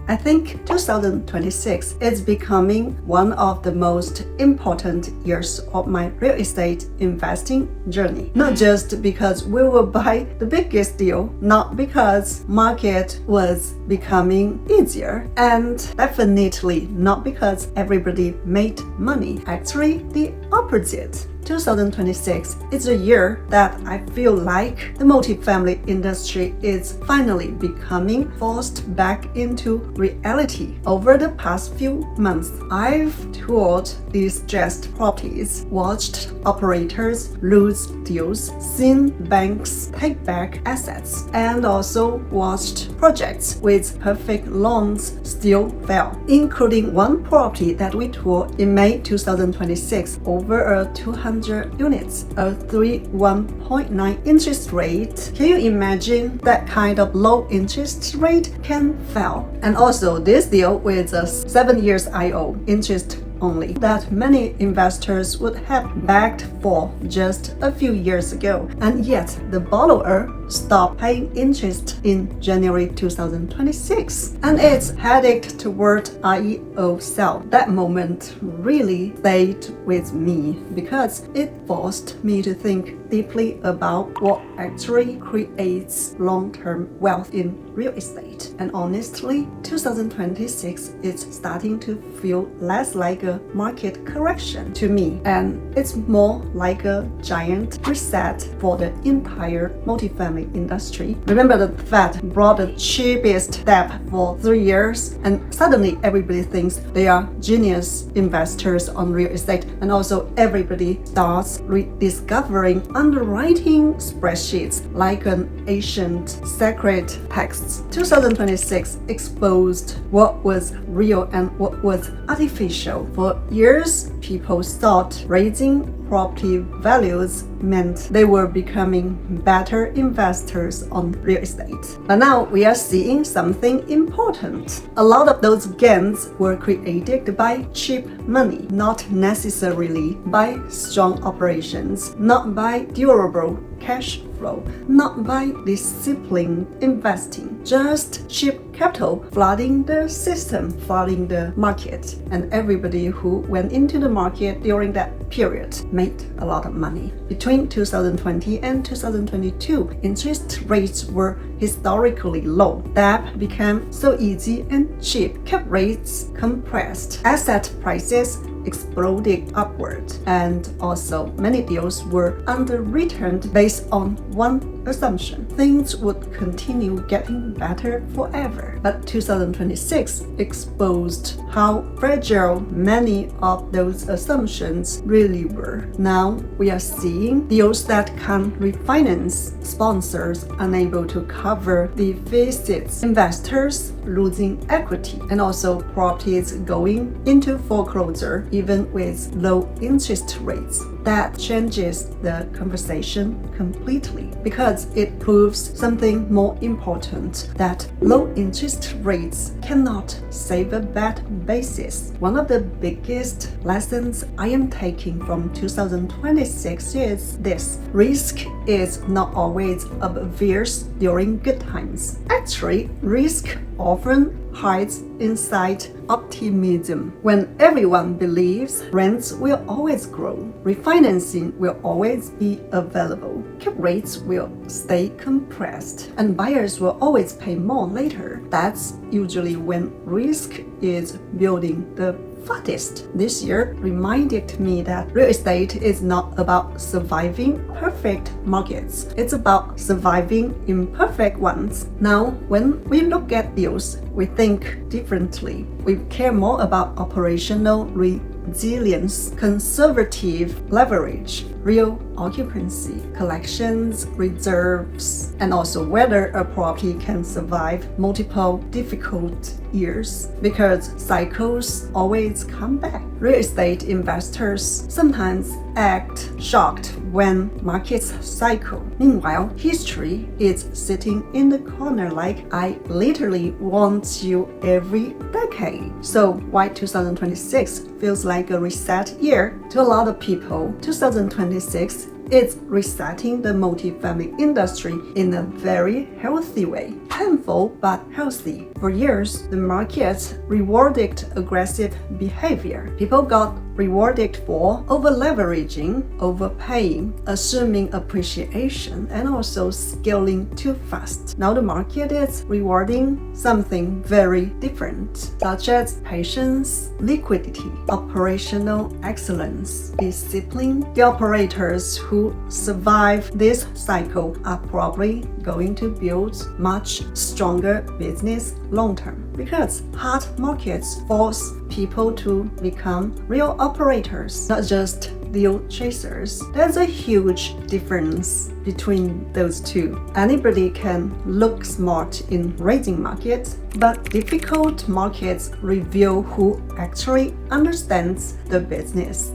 I think 2026 is becoming one of the most important years of my real estate investing journey. Not just because we will buy the biggest deal, not because market was becoming easier, and definitely not because everybody made money. Actually, the opposite. 2026 is a year that I feel like the multifamily industry is finally becoming forced back into reality. Over the past few months, I've toured distressed properties, watched operators lose deals, seen banks take back assets, and also watched projects with perfect loans still fail, including one property that we toured in May 2026 over a 200 units, a 3.1.9 interest rate. Can you imagine that kind of low interest rate can fail? And also this deal with a 7 years IO interest only that many investors would have begged for just a few years ago, and yet the borrower stopped paying interest in January 2026 and it's headed toward IO sale. That moment really stayed with me because it forced me to think deeply about what actually creates long-term wealth in real estate. And honestly, 2026 is starting to feel less like a market correction to me, and it's more like a giant reset for the entire multifamily industry. Remember, the Fed brought the cheapest debt for 3 years, and suddenly everybody thinks they are genius investors on real estate, and also everybody starts rediscovering underwriting spreadsheets like an ancient sacred text. 2026 exposed what was real and what was artificial. For years, people thought raising property values meant they were becoming better investors on real estate. But now we are seeing something important. A lot of those gains were created by cheap money, not necessarily by strong operations, not by durable cash flow, not by disciplined investing, just cheap capital flooding the system, flooding the market, and everybody who went into the market during that period made a lot of money. Between 2020 and 2022, interest rates were historically low. Debt became so easy and cheap. Cap rates compressed. Asset prices exploded upward, and also many deals were underwritten based on one assumption: things would continue getting better forever. But 2026 exposed how fragile many of those assumptions really were. Now we are seeing deals that can't refinance, sponsors unable to cover deficits, investors losing equity, and also properties going into foreclosure even with low interest rates. That changes the conversation completely because it proves something more important, that low interest rates cannot save a bad basis. One of the biggest lessons I am taking from 2026 is this: risk is not always obvious during good times. Actually, risk often hides inside optimism. When everyone believes rents will always grow, refinancing will always be available, cap rates will stay compressed, and buyers will always pay more later, that's usually when risk is building the fastest. This year reminded me that real estate is not about surviving perfect markets. It's about surviving imperfect ones. Now, when we look at deals, we think differently. We care more about operational resilience, conservative leverage, real occupancy, collections, reserves, and also whether a property can survive multiple difficult years, because cycles always come back. Real estate investors sometimes act shocked when markets cycle. Meanwhile, history is sitting in the corner like, I literally want you every decade. So why 2026 feels like a reset year? To a lot of people, 2026 it's resetting the multifamily industry in a very healthy way. Painful but healthy. For years, the market rewarded aggressive behavior. People got rewarded for over-leveraging, overpaying, assuming appreciation, and also scaling too fast. Now the market is rewarding something very different, such as patience, liquidity, operational excellence, discipline. The operators who survive this cycle are probably going to build much stronger business long term, because hard markets force people to become real operators, not just deal chasers. There's a huge difference between those two. Anybody can look smart in rising markets, but difficult markets reveal who actually understands the business.